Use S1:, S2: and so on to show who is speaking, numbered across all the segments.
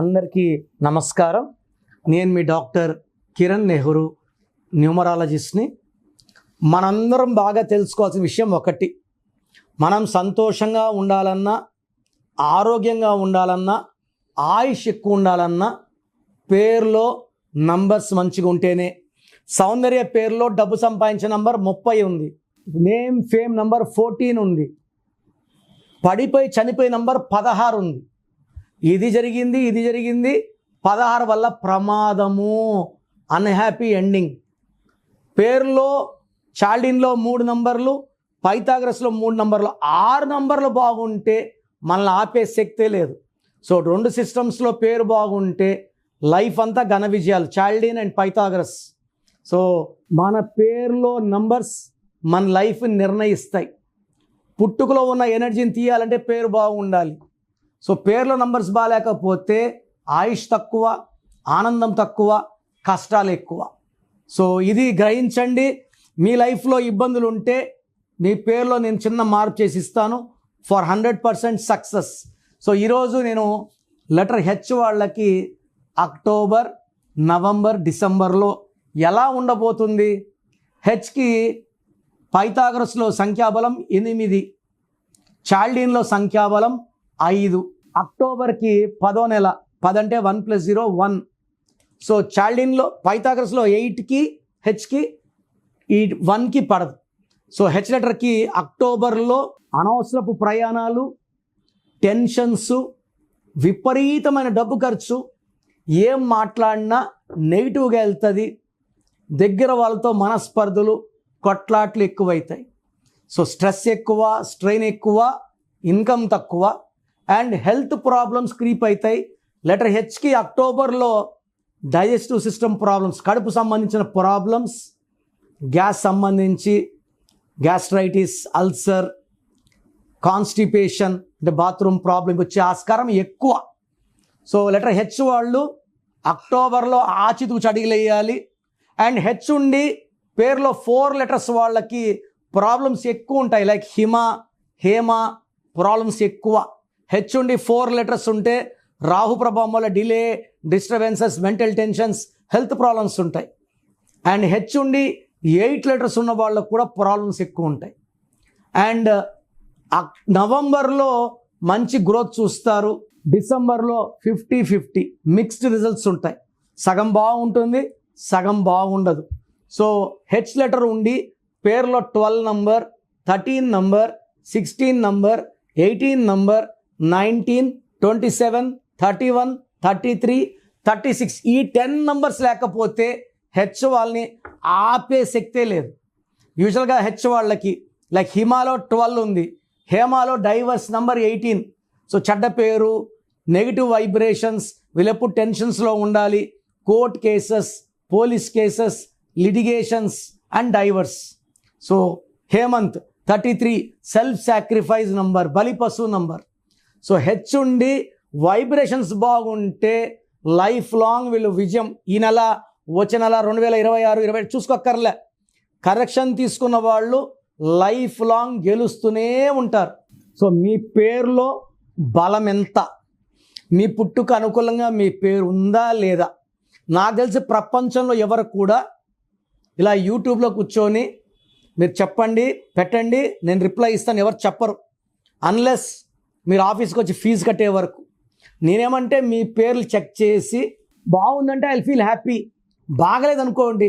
S1: అందరికీ నమస్కారం. నేను మీ డాక్టర్ కిరణ్ నెహ్రూ, న్యూమరాలజిస్ట్ని. మనందరం బాగా తెలుసుకోవాల్సిన విషయం ఒకటి, మనం సంతోషంగా ఉండాలన్నా, ఆరోగ్యంగా ఉండాలన్నా, ఆయుష్ ఎక్కువ ఉండాలన్నా పేరులో నంబర్స్ మంచిగా ఉంటేనే. సౌందర్య పేరులో డబ్బు సంపాదించే నంబర్ 30 ఉంది, నేమ్ ఫేమ్ నంబర్ 14 ఉంది, పడిపోయి చనిపోయే నంబర్ 16 ఉంది. ఇది జరిగింది 16 వల్ల ప్రమాదము, అన్హ్యాపీ ఎండింగ్. పేరులో చాల్డిన్లో 3 నంబర్లు, పైథాగరస్లో 3 నంబర్లు, 6 నంబర్లు బాగుంటే మనల్ని ఆపే శక్తే లేదు. సో 2 సిస్టమ్స్లో పేరు బాగుంటే లైఫ్ అంతా ఘన విజయాలు, చాల్డిన్ అండ్ పైథాగరస్. సో మన పేరులో నంబర్స్ మన లైఫ్ని నిర్ణయిస్తాయి. పుట్టుకలో ఉన్న ఎనర్జీని తీయాలంటే పేరు బాగుండాలి. సో పేర్లో నంబర్స్ బాగాలేకపోతే ఆయుష్ తక్కువ, ఆనందం తక్కువ, కష్టాలు ఎక్కువ. సో ఇది గ్రహించండి. మీ లైఫ్లో ఇబ్బందులు ఉంటే మీ పేరులో నేను చిన్న మార్పు చేసి ఇస్తాను ఫర్ 100% సక్సెస్. సో ఈరోజు నేను లెటర్ హెచ్ వాళ్ళకి అక్టోబర్, నవంబర్, డిసెంబర్లో ఎలా ఉండబోతుంది. హెచ్కి పైథాగరస్లో సంఖ్యాబలం 8, చాల్డిన్లో సంఖ్యాబలం 5. అక్టోబర్కి 10వ నెల, 10 అంటే 1 + 0 1. సో చాల్డిన్లో పైథాగరస్లో 8కి హెచ్కి ఈ 1కి పడదు. సో హెచ్ లెటర్కి అక్టోబర్లో అనవసరపు ప్రయాణాలు, టెన్షన్స్, విపరీతమైన డబ్బు ఖర్చు, ఏం మాట్లాడినా నెగిటివ్గా వెళ్తుంది, దగ్గర వాళ్ళతో మనస్పర్ధలు, కొట్లాట్లు ఎక్కువవుతాయి. సో స్ట్రెస్ ఎక్కువ, స్ట్రెయిన్ ఎక్కువ, ఇన్కమ్ తక్కువ అండ్ హెల్త్ ప్రాబ్లమ్స్ క్రీప్ అవుతాయి. లెటర్ హెచ్కి అక్టోబర్లో డైజెస్టివ్ సిస్టమ్ ప్రాబ్లమ్స్, కడుపు సంబంధించిన ప్రాబ్లమ్స్, గ్యాస్ సంబంధించి గ్యాస్ట్రైటిస్, అల్సర్, కాన్స్టిపేషన్ అంటే బాత్రూమ్ ప్రాబ్లం వచ్చే ఆస్కారం ఎక్కువ. సో లెటర్ హెచ్ వాళ్ళు అక్టోబర్లో ఆచితూచి అడిగిలేయాలి. అండ్ హెచ్ ఉండి పేరులో 4 లెటర్స్ వాళ్ళకి ప్రాబ్లమ్స్ ఎక్కువ ఉంటాయి. లైక్ హిమ, హేమ ప్రాబ్లమ్స్ ఎక్కువ. హెచ్ ఉండి 4 లెటర్స్ ఉంటే రాహు ప్రభావం వల్ల delay, disturbances, mental tensions, health problems ఉంటాయి. అండ్ హెచ్ ఉండి 8 లెటర్స్ ఉన్న వాళ్ళకు కూడా ప్రాబ్లమ్స్ ఎక్కువ ఉంటాయి. అండ్ నవంబర్లో మంచి గ్రోత్ చూస్తారు. డిసెంబర్లో 50-50 మిక్స్డ్ రిజల్ట్స్ ఉంటాయి. సగం బాగుంటుంది, సగం బాగుండదు. సో హెచ్ లెటర్ ఉండి పేరులో 12 నంబర్, 13 నంబర్, 16 నంబర్, 18 నంబర్, 19, 27, 31, 33, 36 ఈ 10 నంబర్స్ లేకపోతే హెచ్ వాళ్ళని ఆపే శక్తే లేదు. యూజువల్గా హెచ్ వాళ్ళకి లైక్ హిమాలో 12 ఉంది, హేమాలో డైవర్స్ నంబర్ 18. సో చెడ్డ పేరు, నెగిటివ్ వైబ్రేషన్స్, వీళ్ళెప్పుడు టెన్షన్స్లో ఉండాలి, court cases, police cases, litigations and divorce. So Hemanth 33 self sacrifice number, బలిపశు నంబర్. సో హెచ్ ఉండి వైబ్రేషన్స్ బాగుంటే లైఫ్ లాంగ్ వీళ్ళు విజయం. ఈ నెల, వచ్చే నెల 2026, 27 చూసుకోక్కర్లే, కరెక్షన్ తీసుకున్న వాళ్ళు లైఫ్ లాంగ్ గెలుస్తూనే ఉంటారు. సో మీ పేరులో బలం ఎంత, మీ పుట్టుక అనుకూలంగా మీ పేరు ఉందా లేదా. నాకు తెలిసి ప్రపంచంలో ఎవరు కూడా ఇలా యూట్యూబ్లో కూర్చొని మీరు చెప్పండి, పెట్టండి, నేను రిప్లై ఇస్తాను ఎవరు చెప్పరు, అన్లెస్ మీరు ఆఫీస్కి వచ్చి ఫీజు కట్టే వరకు. నేనేమంటే మీ పేర్లు చెక్ చేసి బాగుందంటే ఐ ఫీల్ హ్యాపీ, బాగలేదనుకోండి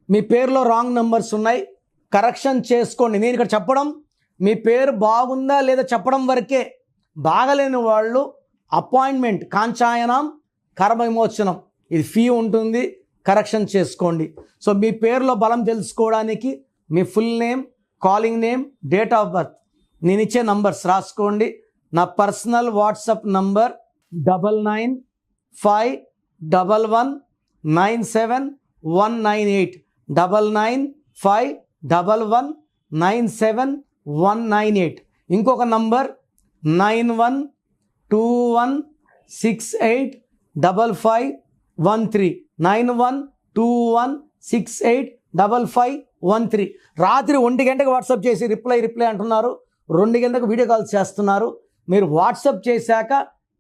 S1: మీ పేరులో రాంగ్ నెంబర్స్ ఉన్నాయి, కరెక్షన్ చేసుకోండి. నేను ఇక్కడ చెప్పడం మీ పేరు బాగుందా లేదా చెప్పడం వరకే. బాగలేని వాళ్ళు అపాయింట్మెంట్, కాంచాయనం, కర్మ విమోచనం, ఇది ఫీ ఉంటుంది, కరెక్షన్ చేసుకోండి. సో మీ పేరులో బలం తెలుసుకోవడానికి మీ full name, calling name, date of birth, నేను ఇచ్చే నంబర్స్ రాసుకోండి. నా పర్సనల్ వాట్సాప్ నంబర్ 9951197198, 9951197198. ఇంకొక నంబర్ 9121685513, 9121685513. రాత్రి 1 గంటకు వాట్సాప్ చేసి రిప్లై అంటున్నారు, 2 గంటలకు వీడియో కాల్స్ చేస్తున్నారు. మీరు వాట్సాప్ చేశాక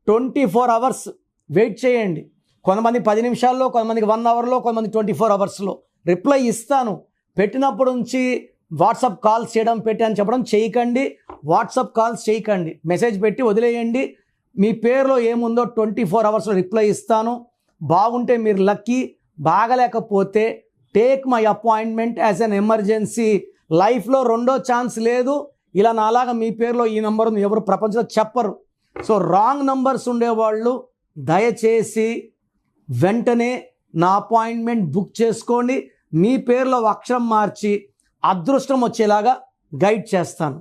S1: 24 అవర్స్ వెయిట్ చేయండి. కొంతమంది 10 నిమిషాల్లో, కొంతమందికి 1 అవర్లో, కొంతమంది 24 అవర్స్లో రిప్లై ఇస్తాను. పెట్టినప్పుడు నుంచి వాట్సాప్ కాల్స్ చేయడం అని చెప్పడం చేయకండి. వాట్సాప్ కాల్స్ చేయకండి. మెసేజ్ పెట్టి వదిలేయండి. మీ పేరులో ఏముందో 24 అవర్స్లో రిప్లై ఇస్తాను. బాగుంటే మీరు లక్కీ, బాగలేకపోతే take my appointment as an emergency. లైఫ్లో రెండో ఛాన్స్ లేదు. ఇలా నాలాగా మీ పేరులో ఈ నెంబర్ ఉంది ఎవరు ప్రపంచంలో చెప్పరు. సో రాంగ్ నంబర్స్ ఉండేవాళ్ళు దయచేసి వెంటనే నా అపాయింట్మెంట్ బుక్ చేసుకోండి. మీ పేరులో అక్షరం మార్చి అదృష్టం వచ్చేలాగా గైడ్ చేస్తాను.